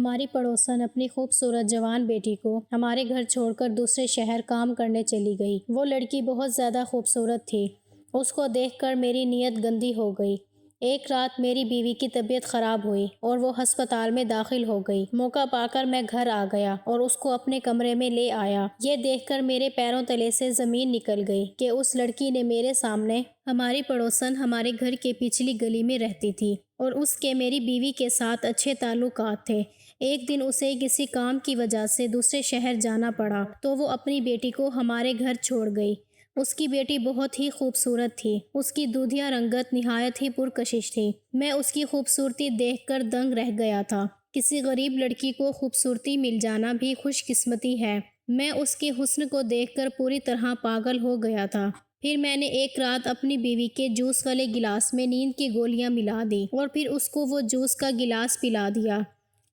ہماری پڑوسن اپنی خوبصورت جوان بیٹی کو ہمارے گھر چھوڑ کر دوسرے شہر کام کرنے چلی گئی۔ وہ لڑکی بہت زیادہ خوبصورت تھی۔ اس کو دیکھ کر میری نیت گندی ہو گئی۔ ایک رات میری بیوی کی طبیعت خراب ہوئی اور وہ ہسپتال میں داخل ہو گئی۔ موقع پا کر میں گھر آ گیا اور اس کو اپنے کمرے میں لے آیا۔ یہ دیکھ کر میرے پیروں تلے سے زمین نکل گئی کہ اس لڑکی نے میرے سامنے ہماری پڑوسن ہمارے گھر کے پچھلی گلی میں رہتی تھی اور اس کے میری بیوی کے ساتھ اچھے تعلقات تھے۔ ایک دن اسے کسی کام کی وجہ سے دوسرے شہر جانا پڑا تو وہ اپنی بیٹی کو ہمارے گھر چھوڑ گئی۔ اس کی بیٹی بہت ہی خوبصورت تھی۔ اس کی دودھیا رنگت نہایت ہی پرکشش تھی۔ میں اس کی خوبصورتی دیکھ کر دنگ رہ گیا تھا۔ کسی غریب لڑکی کو خوبصورتی مل جانا بھی خوش قسمتی ہے۔ میں اس کے حسن کو دیکھ کر پوری طرح پاگل ہو گیا تھا۔ پھر میں نے ایک رات اپنی بیوی کے جوس والے گلاس میں نیند کی گولیاں ملا دی اور پھر اس کو وہ جوس کا گلاس پلا دیا۔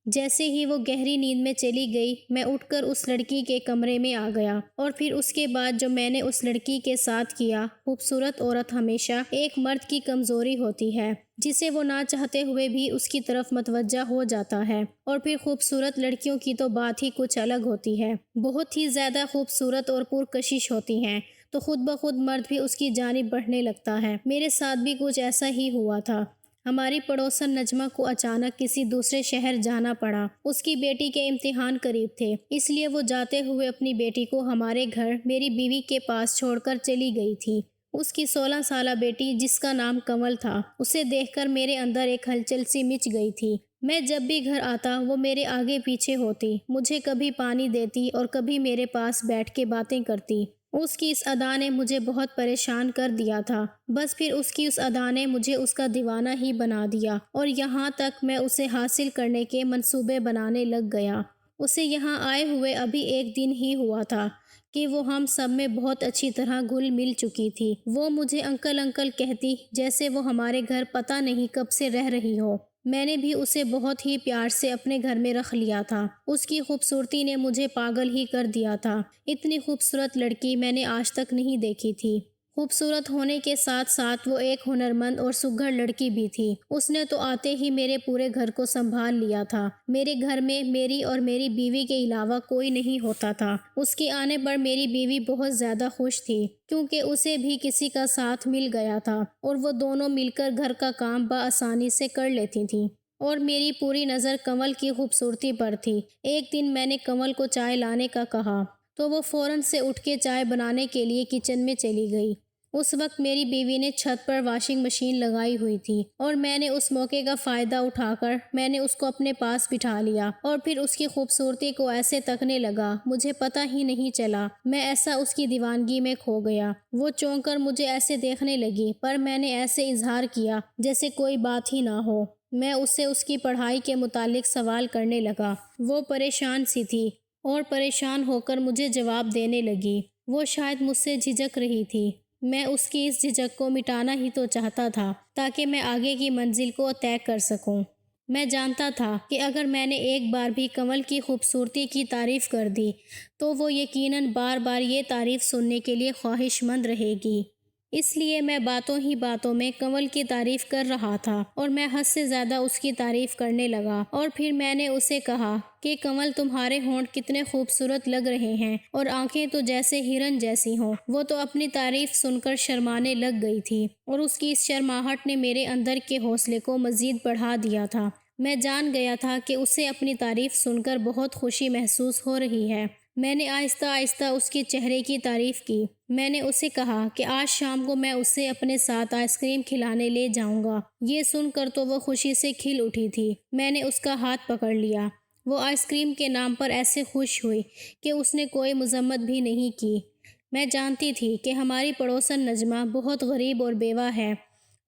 جیسے ہی وہ گہری نیند میں چلی گئی، میں اٹھ کر اس لڑکی کے کمرے میں آ گیا اور پھر اس کے بعد جو میں نے اس لڑکی کے ساتھ کیا۔ خوبصورت عورت ہمیشہ ایک مرد کی کمزوری ہوتی ہے جسے وہ نہ چاہتے ہوئے بھی اس کی طرف متوجہ ہو جاتا ہے، اور پھر خوبصورت لڑکیوں کی تو بات ہی کچھ الگ ہوتی ہے۔ بہت ہی زیادہ خوبصورت اور پرکشش ہوتی ہیں تو خود بخود مرد بھی اس کی جانب بڑھنے لگتا ہے۔ میرے ساتھ بھی کچھ ایسا ہی ہوا تھا۔ ہماری پڑوسن نجمہ کو اچانک کسی دوسرے شہر جانا پڑا۔ اس کی بیٹی کے امتحان قریب تھے، اس لیے وہ جاتے ہوئے اپنی بیٹی کو ہمارے گھر میری بیوی کے پاس چھوڑ کر چلی گئی تھی۔ اس کی 16 سالہ بیٹی جس کا نام کنول تھا، اسے دیکھ کر میرے اندر ایک ہلچل سی مچ گئی تھی۔ میں جب بھی گھر آتا وہ میرے آگے پیچھے ہوتی، مجھے کبھی پانی دیتی اور کبھی میرے پاس بیٹھ کے باتیں کرتی۔ اس کی اس ادا نے مجھے بہت پریشان کر دیا تھا۔ بس پھر اس کی اس ادا نے مجھے اس کا دیوانہ ہی بنا دیا اور یہاں تک میں اسے حاصل کرنے کے منصوبے بنانے لگ گیا۔ اسے یہاں آئے ہوئے ابھی ایک دن ہی ہوا تھا کہ وہ ہم سب میں بہت اچھی طرح گھل مل چکی تھی۔ وہ مجھے انکل انکل کہتی جیسے وہ ہمارے گھر پتہ نہیں کب سے رہ رہی ہو۔ میں نے بھی اسے بہت ہی پیار سے اپنے گھر میں رکھ لیا تھا۔ اس کی خوبصورتی نے مجھے پاگل ہی کر دیا تھا۔ اتنی خوبصورت لڑکی میں نے آج تک نہیں دیکھی تھی۔ خوبصورت ہونے کے ساتھ ساتھ وہ ایک ہنرمند اور سگھڑ لڑکی بھی تھی۔ اس نے تو آتے ہی میرے پورے گھر کو سنبھال لیا تھا۔ میرے گھر میں میری اور میری بیوی کے علاوہ کوئی نہیں ہوتا تھا۔ اس کے آنے پر میری بیوی بہت زیادہ خوش تھی کیونکہ اسے بھی کسی کا ساتھ مل گیا تھا اور وہ دونوں مل کر گھر کا کام بآسانی سے کر لیتی تھیں، اور میری پوری نظر کنول کی خوبصورتی پر تھی۔ ایک دن میں نے کنول کو چائے لانے کا کہا تو وہ فوراً سے اٹھ کے چائے بنانے کے لیے کچن میں چلی گئی۔ اس وقت میری بیوی نے چھت پر واشنگ مشین لگائی ہوئی تھی اور میں نے اس موقع کا فائدہ اٹھا کر میں نے اس کو اپنے پاس بٹھا لیا اور پھر اس کی خوبصورتی کو ایسے تکنے لگا، مجھے پتہ ہی نہیں چلا۔ میں ایسا اس کی دیوانگی میں کھو گیا۔ وہ چونک کر مجھے ایسے دیکھنے لگی، پر میں نے ایسے اظہار کیا جیسے کوئی بات ہی نہ ہو۔ میں اسے اس کی پڑھائی کے متعلق سوال کرنے لگا۔ وہ پریشان سی تھی اور پریشان ہو کر مجھے جواب دینے لگی۔ وہ شاید مجھ سے جھجک رہی تھی۔ میں اس کی اس جھجک کو مٹانا ہی تو چاہتا تھا تاکہ میں آگے کی منزل کو طے کر سکوں۔ میں جانتا تھا کہ اگر میں نے ایک بار بھی کنول کی خوبصورتی کی تعریف کر دی تو وہ یقیناً بار بار یہ تعریف سننے کے لیے خواہش مند رہے گی۔ اس لیے میں باتوں ہی باتوں میں کنول کی تعریف کر رہا تھا اور میں حد سے زیادہ اس کی تعریف کرنے لگا، اور پھر میں نے اسے کہا کہ کنول تمہارے ہونٹ کتنے خوبصورت لگ رہے ہیں اور آنکھیں تو جیسے ہرن جیسی ہوں۔ وہ تو اپنی تعریف سن کر شرمانے لگ گئی تھی اور اس کی اس شرماہٹ نے میرے اندر کے حوصلے کو مزید بڑھا دیا تھا۔ میں جان گیا تھا کہ اسے اپنی تعریف سن کر بہت خوشی محسوس ہو رہی ہے۔ میں نے آہستہ آہستہ اس کے چہرے کی تعریف کی۔ میں نے اسے کہا کہ آج شام کو میں اسے اپنے ساتھ آئس کریم کھلانے لے جاؤں گا۔ یہ سن کر تو وہ خوشی سے کھل اٹھی تھی۔ میں نے اس کا ہاتھ پکڑ لیا۔ وہ آئس کریم کے نام پر ایسے خوش ہوئی کہ اس نے کوئی مذمت بھی نہیں کی۔ میں جانتی تھی کہ ہماری پڑوسن نجمہ بہت غریب اور بیوہ ہے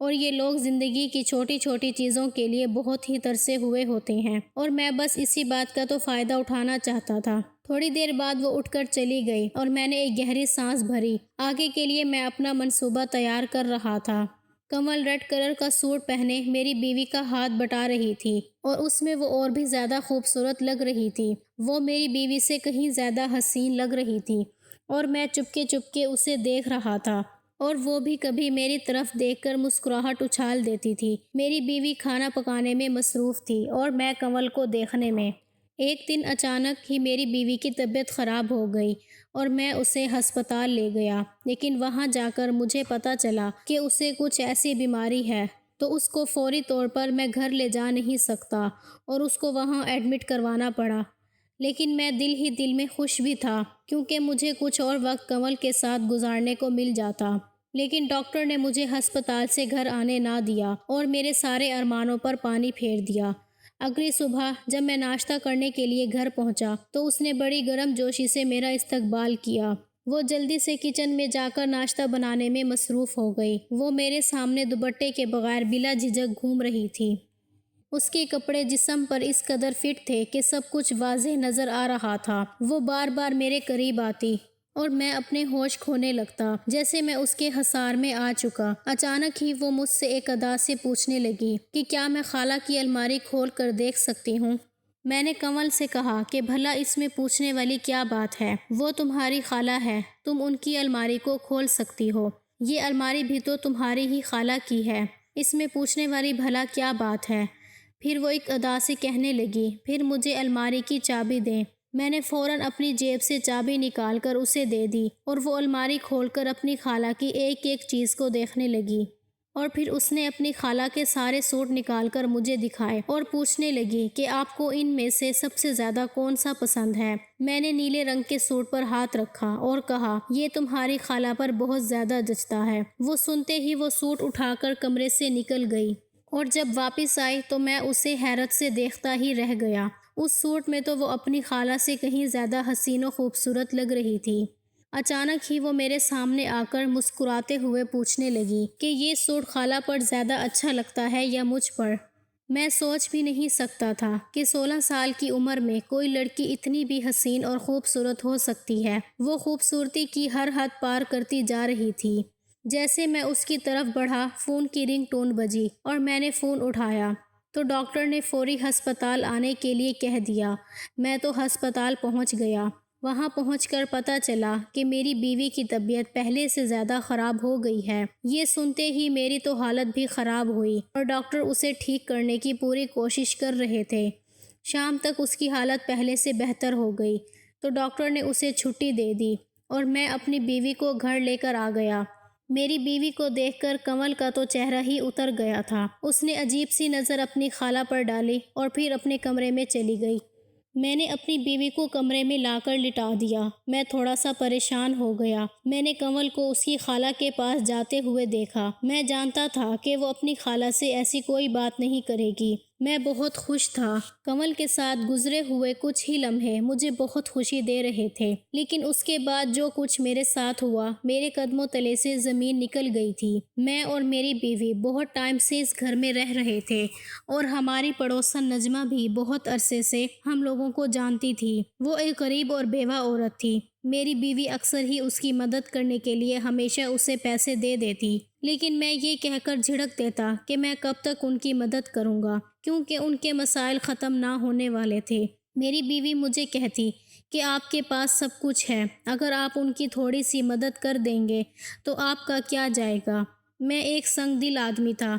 اور یہ لوگ زندگی کی چھوٹی چھوٹی چیزوں کے لیے بہت ہی ترسے ہوئے ہوتے ہیں، اور میں بس اسی بات کا تو فائدہ اٹھانا چاہتا تھا۔ تھوڑی دیر بعد وہ اٹھ کر چلی گئی اور میں نے ایک گہری سانس بھری۔ آگے کے لیے میں اپنا منصوبہ تیار کر رہا تھا۔ کنول ریڈ کلر کا سوٹ پہنے میری بیوی کا ہاتھ بٹا رہی تھی اور اس میں وہ اور بھی زیادہ خوبصورت لگ رہی تھی۔ وہ میری بیوی سے کہیں زیادہ حسین لگ رہی تھی اور میں چپکے چپکے اسے دیکھ رہا تھا، اور وہ بھی کبھی میری طرف دیکھ کر مسکراہٹ اچھال دیتی تھی۔ میری بیوی کھانا پکانے میں مصروف تھی اور میں کنول کو دیکھنے میں۔ ایک دن اچانک ہی میری بیوی کی طبیعت خراب ہو گئی اور میں اسے ہسپتال لے گیا، لیکن وہاں جا کر مجھے پتہ چلا کہ اسے کچھ ایسی بیماری ہے تو اس کو فوری طور پر میں گھر لے جا نہیں سکتا اور اس کو وہاں ایڈمٹ کروانا پڑا۔ لیکن میں دل ہی دل میں خوش بھی تھا کیونکہ مجھے کچھ اور وقت کنول کے ساتھ گزارنے کو مل جاتا، لیکن ڈاکٹر نے مجھے ہسپتال سے گھر آنے نہ دیا اور میرے سارے ارمانوں پر پانی پھیر دیا۔ اگلی صبح جب میں ناشتہ کرنے کے لیے گھر پہنچا تو اس نے بڑی گرم جوشی سے میرا استقبال کیا۔ وہ جلدی سے کچن میں جا کر ناشتہ بنانے میں مصروف ہو گئی۔ وہ میرے سامنے دوپٹے کے بغیر بلا جھجک گھوم رہی تھی۔ اس کے کپڑے جسم پر اس قدر فٹ تھے کہ سب کچھ واضح نظر آ رہا تھا۔ وہ بار بار میرے قریب آتی اور میں اپنے ہوش کھونے لگتا جیسے میں اس کے حصار میں آ چکا۔ اچانک ہی وہ مجھ سے ایک ادا سے پوچھنے لگی کہ کیا میں خالہ کی الماری کھول کر دیکھ سکتی ہوں؟ میں نے کنول سے کہا کہ بھلا اس میں پوچھنے والی کیا بات ہے، وہ تمہاری خالہ ہے، تم ان کی الماری کو کھول سکتی ہو، یہ الماری بھی تو تمہاری ہی خالہ کی ہے، اس میں پوچھنے والی بھلا کیا بات ہے؟ پھر وہ ایک ادا سے کہنے لگی، پھر مجھے الماری کی چابی دیں۔ میں نے فوراً اپنی جیب سے چابی نکال کر اسے دے دی اور وہ الماری کھول کر اپنی خالہ کی ایک ایک چیز کو دیکھنے لگی، اور پھر اس نے اپنی خالہ کے سارے سوٹ نکال کر مجھے دکھائے اور پوچھنے لگی کہ آپ کو ان میں سے سب سے زیادہ کون سا پسند ہے؟ میں نے نیلے رنگ کے سوٹ پر ہاتھ رکھا اور کہا، یہ تمہاری خالہ پر بہت زیادہ جچتا ہے۔ وہ سنتے ہی وہ سوٹ اٹھا کر کمرے سے نکل گئی اور جب واپس آئی تو میں اسے حیرت سے دیکھتا ہی رہ گیا۔ اس سوٹ میں تو وہ اپنی خالہ سے کہیں زیادہ حسین و خوبصورت لگ رہی تھی۔ اچانک ہی وہ میرے سامنے آ کر مسکراتے ہوئے پوچھنے لگی کہ یہ سوٹ خالہ پر زیادہ اچھا لگتا ہے یا مجھ پر؟ میں سوچ بھی نہیں سکتا تھا کہ 16 سال کی عمر میں کوئی لڑکی اتنی بھی حسین اور خوبصورت ہو سکتی ہے۔ وہ خوبصورتی کی ہر حد پار کرتی جا رہی تھی۔ جیسے میں اس کی طرف بڑھا، فون کی رنگ ٹون بجی اور میں نے فون اٹھایا تو ڈاکٹر نے فوری ہسپتال آنے کے لیے کہہ دیا۔ میں تو ہسپتال پہنچ گیا۔ وہاں پہنچ کر پتہ چلا کہ میری بیوی کی طبیعت پہلے سے زیادہ خراب ہو گئی ہے۔ یہ سنتے ہی میری تو حالت بھی خراب ہوئی اور ڈاکٹر اسے ٹھیک کرنے کی پوری کوشش کر رہے تھے۔ شام تک اس کی حالت پہلے سے بہتر ہو گئی تو ڈاکٹر نے اسے چھٹی دے دی اور میں اپنی بیوی کو گھر لے کر آ گیا۔ میری بیوی کو دیکھ کر کنول کا تو چہرہ ہی اتر گیا تھا۔ اس نے عجیب سی نظر اپنی خالہ پر ڈالی اور پھر اپنے کمرے میں چلی گئی۔ میں نے اپنی بیوی کو کمرے میں لا کر لٹا دیا۔ میں تھوڑا سا پریشان ہو گیا۔ میں نے کنول کو اس کی خالہ کے پاس جاتے ہوئے دیکھا۔ میں جانتا تھا کہ وہ اپنی خالہ سے ایسی کوئی بات نہیں کرے گی۔ میں بہت خوش تھا۔ کنول کے ساتھ گزرے ہوئے کچھ ہی لمحے مجھے بہت خوشی دے رہے تھے، لیکن اس کے بعد جو کچھ میرے ساتھ ہوا، میرے قدموں تلے سے زمین نکل گئی تھی۔ میں اور میری بیوی بہت ٹائم سے اس گھر میں رہ رہے تھے اور ہماری پڑوسن نجمہ بھی بہت عرصے سے ہم لوگوں کو جانتی تھی۔ وہ ایک غریب اور بیوہ عورت تھی۔ میری بیوی اکثر ہی اس کی مدد کرنے کے لیے ہمیشہ اسے پیسے دے دیتی، لیکن میں یہ کہہ کر جھڑک دیتا کہ میں کب تک ان کی مدد کروں گا، کیونکہ ان کے مسائل ختم نہ ہونے والے تھے۔ میری بیوی مجھے کہتی کہ آپ کے پاس سب کچھ ہے، اگر آپ ان کی تھوڑی سی مدد کر دیں گے تو آپ کا کیا جائے گا۔ میں ایک سنگ دل آدمی تھا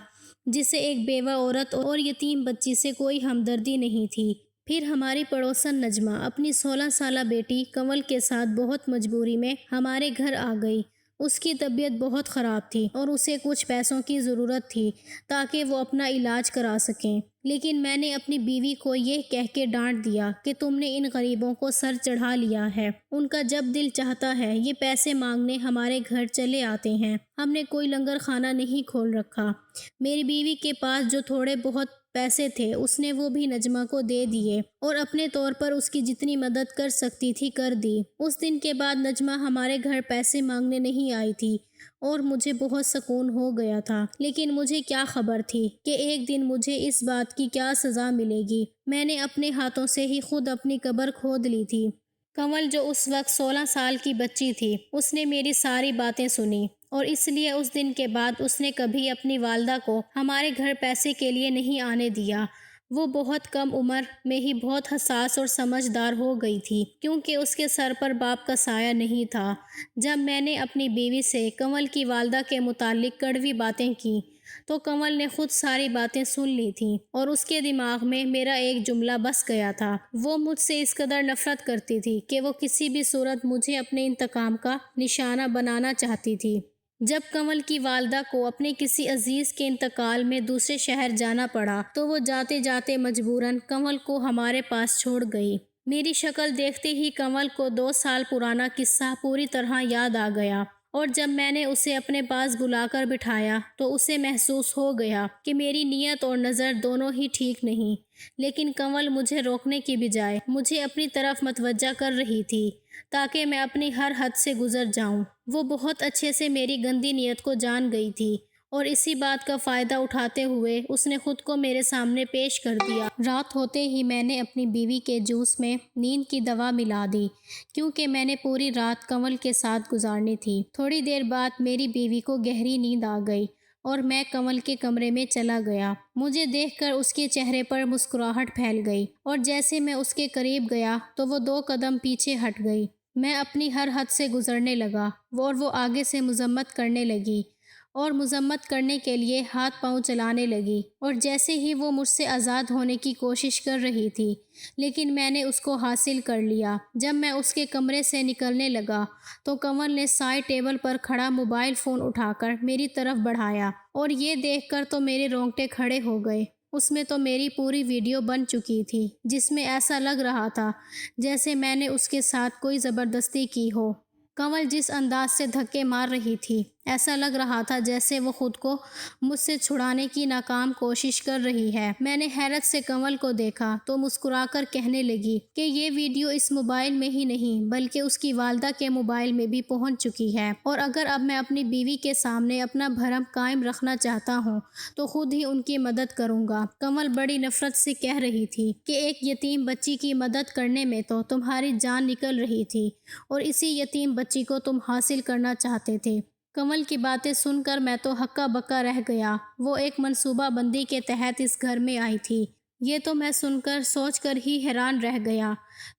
جسے ایک بیوہ عورت اور یتیم بچی سے کوئی ہمدردی نہیں تھی۔ پھر ہماری پڑوسن نجمہ اپنی 16 سالہ بیٹی کنول کے ساتھ بہت مجبوری میں ہمارے گھر آ گئی۔ اس کی طبیعت بہت خراب تھی اور اسے کچھ پیسوں کی ضرورت تھی تاکہ وہ اپنا علاج کرا سکیں، لیکن میں نے اپنی بیوی کو یہ کہہ کے ڈانٹ دیا کہ تم نے ان غریبوں کو سر چڑھا لیا ہے، ان کا جب دل چاہتا ہے یہ پیسے مانگنے ہمارے گھر چلے آتے ہیں، ہم نے کوئی لنگر خانہ نہیں کھول رکھا۔ میری بیوی کے پاس جو تھوڑے بہت پیسے تھے اس نے وہ بھی نجمہ کو دے دیے اور اپنے طور پر اس کی جتنی مدد کر سکتی تھی کر دی۔ اس دن کے بعد نجمہ ہمارے گھر پیسے مانگنے نہیں آئی تھی اور مجھے بہت سکون ہو گیا تھا، لیکن مجھے کیا خبر تھی کہ ایک دن مجھے اس بات کی کیا سزا ملے گی۔ میں نے اپنے ہاتھوں سے ہی خود اپنی قبر کھود لی تھی۔ کنول جو اس وقت 16 سال کی بچی تھی، اس نے میری ساری باتیں سنی اور اس لیے اس دن کے بعد اس نے کبھی اپنی والدہ کو ہمارے گھر پیسے کے لیے نہیں آنے دیا۔ وہ بہت کم عمر میں ہی بہت حساس اور سمجھدار ہو گئی تھی کیونکہ اس کے سر پر باپ کا سایہ نہیں تھا۔ جب میں نے اپنی بیوی سے کنول کی والدہ کے متعلق کڑوی باتیں کی تو کنول نے خود ساری باتیں سن لی تھیں اور اس کے دماغ میں میرا ایک جملہ بس گیا تھا۔ وہ مجھ سے اس قدر نفرت کرتی تھی کہ وہ کسی بھی صورت مجھے اپنے انتقام کا نشانہ بنانا چاہتی تھی۔ جب کنول کی والدہ کو اپنے کسی عزیز کے انتقال میں دوسرے شہر جانا پڑا تو وہ جاتے جاتے مجبوراً کنول کو ہمارے پاس چھوڑ گئی۔ میری شکل دیکھتے ہی کنول کو 2 سال پرانا قصہ پوری طرح یاد آ گیا، اور جب میں نے اسے اپنے پاس بلا کر بٹھایا تو اسے محسوس ہو گیا کہ میری نیت اور نظر دونوں ہی ٹھیک نہیں، لیکن کنول مجھے روکنے کی بجائے مجھے اپنی طرف متوجہ کر رہی تھی تاکہ میں اپنی ہر حد سے گزر جاؤں۔ وہ بہت اچھے سے میری گندی نیت کو جان گئی تھی اور اسی بات کا فائدہ اٹھاتے ہوئے اس نے خود کو میرے سامنے پیش کر دیا۔ رات ہوتے ہی میں نے اپنی بیوی کے جوس میں نیند کی دوا ملا دی کیونکہ میں نے پوری رات کنول کے ساتھ گزارنی تھی۔ تھوڑی دیر بعد میری بیوی کو گہری نیند آ گئی اور میں کنول کے کمرے میں چلا گیا۔ مجھے دیکھ کر اس کے چہرے پر مسکراہٹ پھیل گئی اور جیسے میں اس کے قریب گیا تو وہ 2 قدم پیچھے ہٹ گئی۔ میں اپنی ہر حد سے گزرنے لگا اور وہ آگے سے مذمت کرنے لگی اور مذمت کرنے کے لیے ہاتھ پاؤں چلانے لگی، اور جیسے ہی وہ مجھ سے آزاد ہونے کی کوشش کر رہی تھی لیکن میں نے اس کو حاصل کر لیا۔ جب میں اس کے کمرے سے نکلنے لگا تو کنول نے سائڈ ٹیبل پر کھڑا موبائل فون اٹھا کر میری طرف بڑھایا، اور یہ دیکھ کر تو میرے رونگٹے کھڑے ہو گئے۔ اس میں تو میری پوری ویڈیو بن چکی تھی جس میں ایسا لگ رہا تھا جیسے میں نے اس کے ساتھ کوئی زبردستی کی ہو۔ کنول جس انداز سے دھکے مار رہی تھی ایسا لگ رہا تھا جیسے وہ خود کو مجھ سے چھڑانے کی ناکام کوشش کر رہی ہے۔ میں نے حیرت سے کنول کو دیکھا تو مسکرا کر کہنے لگی کہ یہ ویڈیو اس موبائل میں ہی نہیں بلکہ اس کی والدہ کے موبائل میں بھی پہنچ چکی ہے، اور اگر اب میں اپنی بیوی کے سامنے اپنا بھرم قائم رکھنا چاہتا ہوں تو خود ہی ان کی مدد کروں گا۔ کنول بڑی نفرت سے کہہ رہی تھی کہ ایک یتیم بچی کی مدد کرنے میں تو تمہاری جان نکل رہی تھی اور اسی یتیم بچی کو تم حاصل کرنا چاہتے تھے۔ کنول کی باتیں سن کر میں تو ہکا بکا رہ گیا۔ وہ ایک منصوبہ بندی کے تحت اس گھر میں آئی تھی، یہ تو میں سوچ کر ہی حیران رہ گیا۔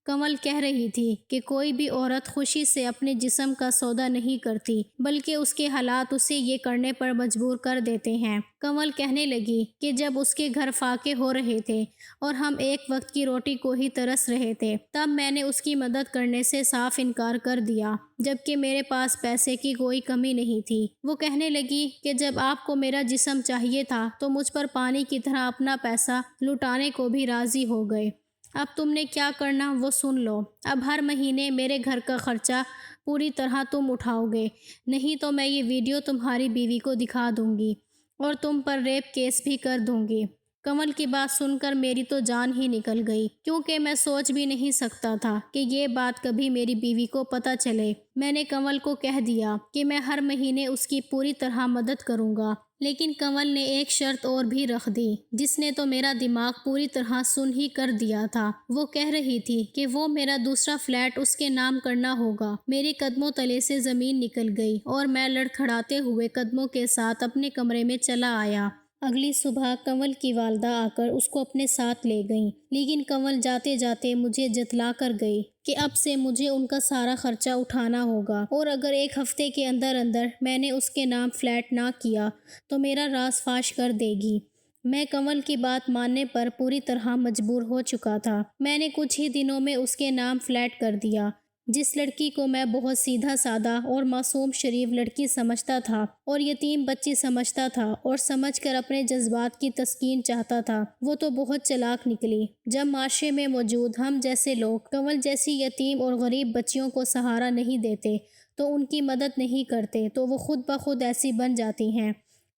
کنول کہہ رہی تھی کہ کوئی بھی عورت خوشی سے اپنے جسم کا سودا نہیں کرتی بلکہ اس کے حالات اسے یہ کرنے پر مجبور کر دیتے ہیں۔ کنول کہنے لگی کہ جب اس کے گھر فاقے ہو رہے تھے اور ہم ایک وقت کی روٹی کو ہی ترس رہے تھے تب میں نے اس کی مدد کرنے سے صاف انکار کر دیا جبکہ میرے پاس پیسے کی کوئی کمی نہیں تھی۔ وہ کہنے لگی کہ جب آپ کو میرا جسم چاہیے تھا تو مجھ پر پانی کی طرح اپنا پیسہ لٹانے کو بھی راضی ہو گئے۔ اب تم نے کیا کرنا وہ سن لو۔ اب ہر مہینے میرے گھر کا خرچہ پوری طرح تم اٹھاؤ گے، نہیں تو میں یہ ویڈیو تمہاری بیوی کو دکھا دوں گی اور تم پر ریپ کیس بھی کر دوں گی۔ کنول کی بات سن کر میری تو جان ہی نکل گئی کیونکہ میں سوچ بھی نہیں سکتا تھا کہ یہ بات کبھی میری بیوی کو پتہ چلے۔ میں نے کنول کو کہہ دیا کہ میں ہر مہینے اس کی پوری طرح مدد کروں گا، لیکن کنول نے ایک شرط اور بھی رکھ دی جس نے تو میرا دماغ پوری طرح سن ہی کر دیا تھا۔ وہ کہہ رہی تھی کہ وہ میرا دوسرا فلیٹ اس کے نام کرنا ہوگا۔ میرے قدموں تلے سے زمین نکل گئی اور میں لڑکھڑاتے ہوئے قدموں کے ساتھ اپنے کمرے میں چلا آیا۔ اگلی صبح کنول کی والدہ آ کر اس کو اپنے ساتھ لے گئیں، لیکن کنول جاتے جاتے مجھے جتلا کر گئی کہ اب سے مجھے ان کا سارا خرچہ اٹھانا ہوگا، اور اگر 1 ہفتے کے اندر میں نے اس کے نام فلیٹ نہ کیا تو میرا راز فاش کر دے گی۔ میں کنول کی بات ماننے پر پوری طرح مجبور ہو چکا تھا۔ میں نے کچھ ہی دنوں میں اس کے نام فلیٹ کر دیا۔ جس لڑکی کو میں بہت سیدھا سادہ اور معصوم شریف لڑکی سمجھتا تھا اور یتیم بچی سمجھتا تھا اور سمجھ کر اپنے جذبات کی تسکین چاہتا تھا، وہ تو بہت چلاک نکلی۔ جب معاشرے میں موجود ہم جیسے لوگ کنول جیسی یتیم اور غریب بچیوں کو سہارا نہیں دیتے تو ان کی مدد نہیں کرتے تو وہ خود بخود ایسی بن جاتی ہیں،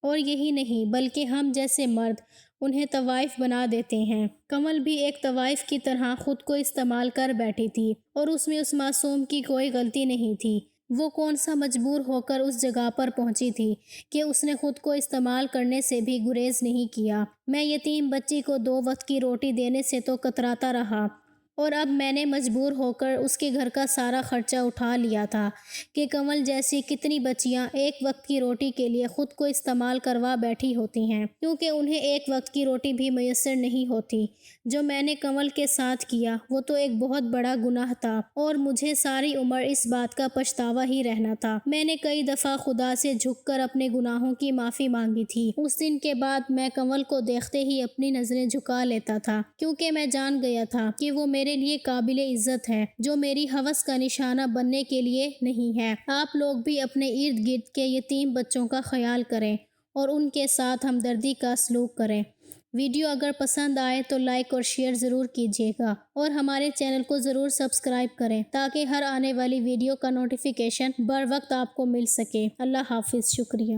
اور یہی نہیں بلکہ ہم جیسے مرد انہیں طوائف بنا دیتے ہیں۔ کنول بھی ایک طوائف کی طرح خود کو استعمال کر بیٹھی تھی اور اس میں اس معصوم کی کوئی غلطی نہیں تھی۔ وہ کون سا مجبور ہو کر اس جگہ پر پہنچی تھی کہ اس نے خود کو استعمال کرنے سے بھی گریز نہیں کیا۔ میں یتیم بچی کو 2 وقت کی روٹی دینے سے تو کتراتا رہا اور اب میں نے مجبور ہو کر اس کے گھر کا سارا خرچہ اٹھا لیا تھا کہ کنول جیسی کتنی بچیاں ایک وقت کی روٹی کے لیے خود کو استعمال کروا بیٹھی ہوتی ہیں، کیونکہ انہیں ایک وقت کی روٹی بھی میسر نہیں ہوتی۔ جو میں نے کنول کے ساتھ کیا وہ تو ایک بہت بڑا گناہ تھا اور مجھے ساری عمر اس بات کا پچھتاوا ہی رہنا تھا۔ میں نے کئی دفعہ خدا سے جھک کر اپنے گناہوں کی معافی مانگی تھی۔ اس دن کے بعد میں کنول کو دیکھتے ہی اپنی نظریں جھکا لیتا تھا، کیونکہ میں جان گیا تھا کہ وہ میرے لیے قابل عزت ہے، جو میری ہوس کا نشانہ بننے کے لیے نہیں ہے۔ آپ لوگ بھی اپنے ارد گرد کے یتیم بچوں کا خیال کریں اور ان کے ساتھ ہمدردی کا سلوک کریں۔ ویڈیو اگر پسند آئے تو لائک اور شیئر ضرور کیجیے گا اور ہمارے چینل کو ضرور سبسکرائب کریں تاکہ ہر آنے والی ویڈیو کا نوٹیفیکیشن بر وقت آپ کو مل سکے۔ اللہ حافظ، شکریہ۔